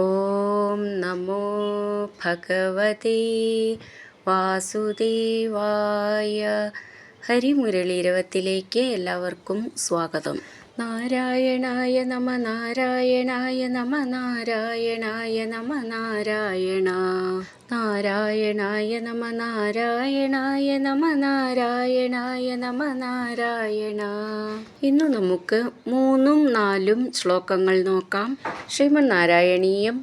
ഓം നമോ ഭഗവതേ വാസുദേവായ. ഹരിമുരളീരവത്തിലേക്ക് എല്ലാവർക്കും സ്വാഗതം. നാരായണായ നമ നാരായണായ നമ നാരായണായ നമ നാരായണ നാരായണായ നമ നാരായണായ നമ നാരായണായ നമ നാരായണ. ഇന്നു നമുക്ക് 3ഉം 4ഉം ശ്ലോകങ്ങൾ നോക്കാം. ശ്രീമന്നാരായണീയം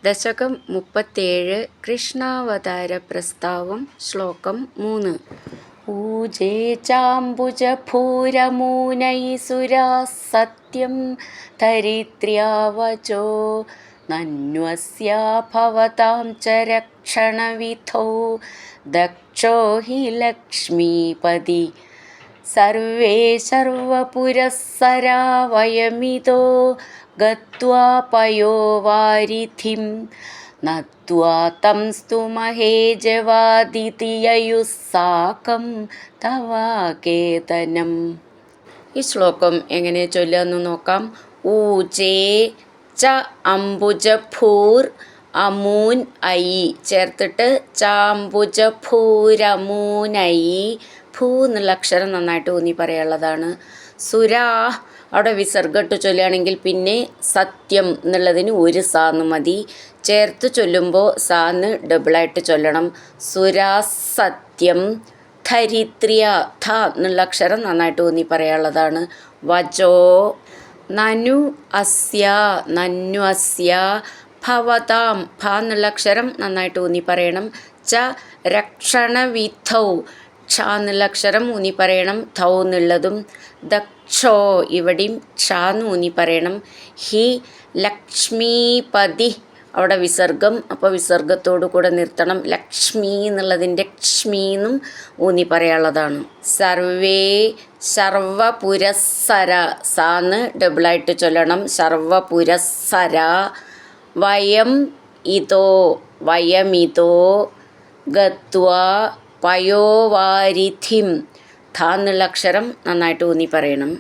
ദശകം 37 കൃഷ്ണാവതാര പ്രസ്താവം. ശ്ലോകം 3. ഊജേ ചാംബുജഭൂരമൂനൈസുരാ സത്യം ധരിത്ര്യാവചോ നന്വസ്യാ ഭവതാം ച രക്ഷണവിധൗ ദക്ഷോ ഹി ലക്ഷ്മീപതി സർവേ സർവപുരസ്സരാ വയമിതോ ഗത്വാ പയോവാരിധിം നത്വാ തം സ്തുമഹേ ജവാദിതിയയുഃ സാകം തവാകേതനം. ഈ ശ്ലോകം എങ്ങനെ ചൊല്ലാന്ന് നോക്കാം. ഊചേ ച അംബുജഭൂർ അമൂൻ ഐ ചേർത്തിട്ട് ചാംബുജഭൂരമൂനൈ ഭൂ എന്നുള്ള അക്ഷരം നന്നായിട്ട് ഊന്നി പറയാനുള്ളതാണ്. സുരാ അവിടെ വിസർഗട്ട് ചൊല്ലുകയാണെങ്കിൽ പിന്നെ സത്യം എന്നുള്ളതിന് ഒരു സാന്ന് മതി. ചേർത്ത് ചൊല്ലുമ്പോൾ സാന്ന് ഡബിളായിട്ട് ചൊല്ലണം. സുരാ സത്യം ധരിത്ര്യ ധ എന്നുള്ള അക്ഷരം നന്നായിട്ട് ഊന്നി പറയാനുള്ളതാണ്. വചോ നനു അസ്യ നന്നു അസ്യ ഭവതാം ഭ എന്നുള്ള അക്ഷരം നന്നായിട്ട് ഊന്നി പറയണം. ച രക്ഷണവിധൗ ക്ഷ എന്നുള്ള അക്ഷരം ഊന്നി പറയണം. ധൗ എന്നുള്ളതും. ദക്ഷോ ഇവിടെയും ക്ഷ എന്ന് ഊന്നി പറയണം. ഹി ലക്ഷ്മീപതി അവിടെ വിസർഗം, അപ്പോൾ വിസർഗത്തോടു കൂടെ നിർത്തണം. ലക്ഷ്മി എന്നുള്ളതിൻ്റെ ക്ഷ്മി എന്നും ഊന്നി പറയാനുള്ളതാണ്. സർവേ സർവപുരസ്സര സാന്ന് ഡബിളായിട്ട് ചൊല്ലണം. സർവപുരസ്സര വയം ഇതോ വയമിതോ ഗത്വാ പയോവാരിധിം ധ എന്നുള്ള അക്ഷരം നന്നായിട്ട് ഊന്നി പറയണം.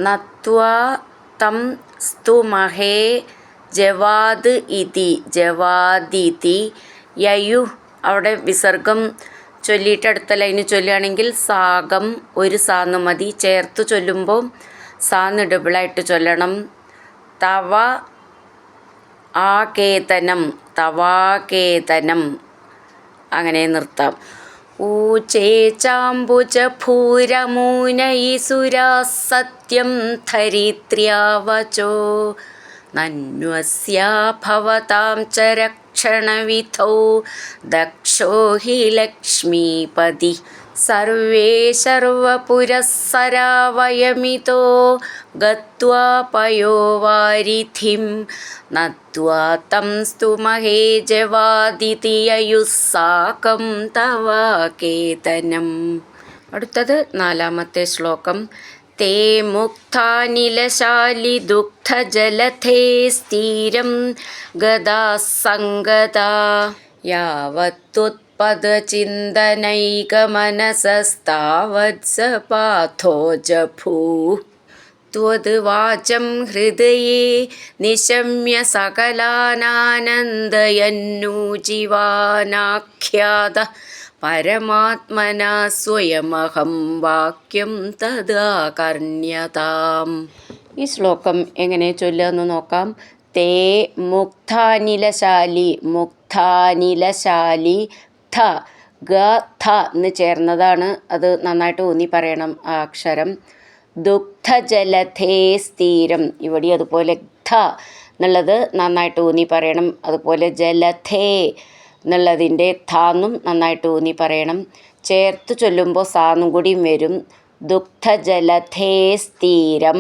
നത്വാ തം സ്തുമഹേ ജവാദ് ഇതി ജവാദിതി യയു അവിടെ വിസർഗം ചൊല്ലിയിട്ട് അടുത്ത ലൈന് ചൊല്ലുകയാണെങ്കിൽ സാകം ഒരു സാന്ന് മതി. ചേർത്ത് ചൊല്ലുമ്പോൾ സാന്ന് ഡബിളായിട്ട് ചൊല്ലണം. തവ ആകേതനം തവാകേതനം അങ്ങനെ നിർത്താം. ഊചേ ചാംബുജഭൂരമൂനൈസുരാ സത്യം ധരിത്ര്യാവചോ നന്വസ്യാ ഭവതാം ച രക്ഷണവിധൗ ദക്ഷോ ഹി ലക്ഷ്മീപതി സർവേ സർവപുരസ്സരാ വയമിതോ ഗത്വാ പയോവാരിധിം നത്വാ തം സ്തുമഹേ ജവാദിതിയയുഃ സാകം തവാകേതനം. അടുത്തത് 4ാമത്തെ ശ്ലോകം. തേ മുക്താനിലശാലി ദുഗ്ധജലധേ സ്ഥിരം ഗദാസംഗതാ യാവത്തുത്പദചിന്തനൈകമനസസ്താവത്സ പാഥോ ജഭൂ ത്വദ്വാചം ഹൃദയേ നിശമ്യ സകലാനാനന്ദയന്നൂജിവാനാഖ്യാത പരമാത്മനാ സ്വയമഹം വാക്യം തദാകർണ്യതാം. ഈ ശ്ലോകം എങ്ങനെ ചൊല്ലുമെന്ന് നോക്കാം. തേ മുക്താനിലശാലി മുക്താനിലശാലി ധ ഗ ധ എന്ന് ചേർന്നതാണ്. അത് നന്നായിട്ട് ഊന്നി പറയണം ആ അക്ഷരം. ദുഗ്ധജലധേ സ്ഥിരം ഇവിടെ അതുപോലെ ധ എന്നുള്ളത് നന്നായിട്ട് ഊന്നി പറയണം. അതുപോലെ ജലധേ എന്നുള്ളതിൻ്റെ ധാന്നും നന്നായിട്ട് ഊന്നി പറയണം. ചേർത്ത് ചൊല്ലുമ്പോൾ സാന്നും കൂടിയും വരും. ദുഗ്ധജലധേ സ്ഥിരം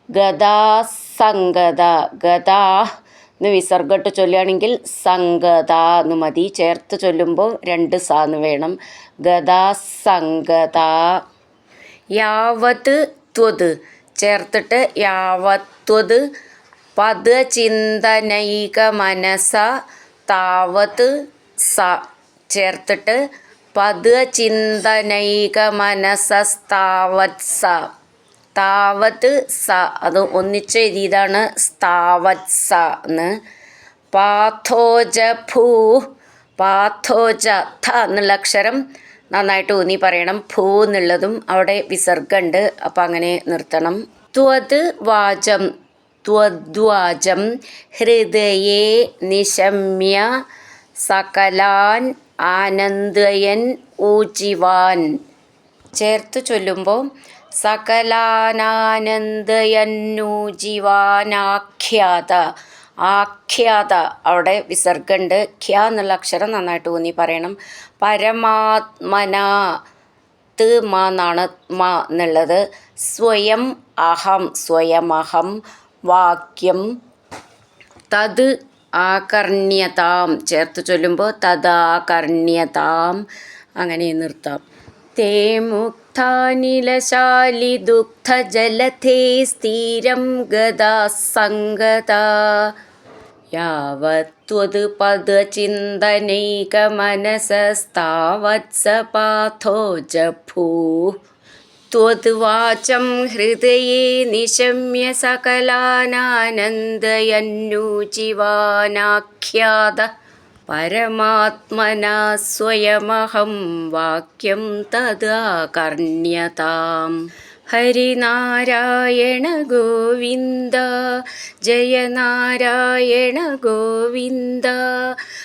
ഗദാസംഗത ഗദാ എന്ന് വിസർഗട്ട് ചൊല്ലുകയാണെങ്കിൽ സംഗത എന്ന് മതി. ചേർത്ത് ചൊല്ലുമ്പോൾ 2 സാന്ന് വേണം. ഗദാസംഗത യാവത് ത്വത് ചേർത്തിട്ട് യാവത്വത് പദചിന്തനൈക മനസ താവത് സ ചേർത്തിട്ട് പദചിന്തനൈക മനസസ്താവത്സ താവത് സ അത് ഒന്നിച്ച് എഴുതിയതാണ് സ്ഥാവത്സ എന്ന്. പാഥോജ ഭൂ പാഥോജ ഥ എന്നുള്ള അക്ഷരം നന്നായിട്ട് ഊന്നി പറയണം. ഭൂ എന്നുള്ളതും അവിടെ വിസർഗമുണ്ട്, അപ്പം അങ്ങനെ നിർത്തണം. ത്വത് വാചം ത്വദ്വാചം ഹൃദയേ നിശമ്യ സകലാൻ ആനന്ദയൻ ഊജിവാൻ. ചേർത്ത് ചൊല്ലുമ്പോൾ സകലാനാനന്ദയന്നൂജിവാനാഖ്യാത. ആഖ്യാത അവിടെ വിസർഗമുണ്ട്. ഖ്യ എന്നുള്ള അക്ഷരം നന്നായിട്ട് ഊന്നി പറയണം. പരമാത്മന ത് മ എന്നാണ് മ എന്നുള്ളത്. സ്വയം അഹം സ്വയമഹം വാക്യം തത് ആകർണ്യതാം. ചേർത്ത് ചൊല്ലുമ്പോൾ തദാകർണ്യതാം അങ്ങനെ നിർത്താം. തേ മുക്താനിലശാലി ദുഗ്ധജലധേ സ്ഥിരം ഗതാ സംഗതാ യാവത്വത് പദചിന്തനൈകമനസസ്താവത്സ പാഥോജ ഭൂ. ത്വദ്വാചം ഹൃദയേ നിശമ്യ സകലാനാനന്ദയന്നൂജിവാനാഖ്യാത പരമാത്മനാ സ്വയമഹം വാക്യം തദാകർണ്യതാം. ഹരിനാരായണ ഗോവിന്ദ ജയ നാരായണ ഗോവിന്ദ.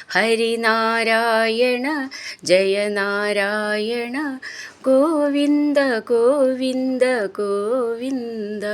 ഹരിനാരായണ ജയ നാരായണ ഗോവിന്ദ ഗോവിന്ദ ഗോവിന്ദ.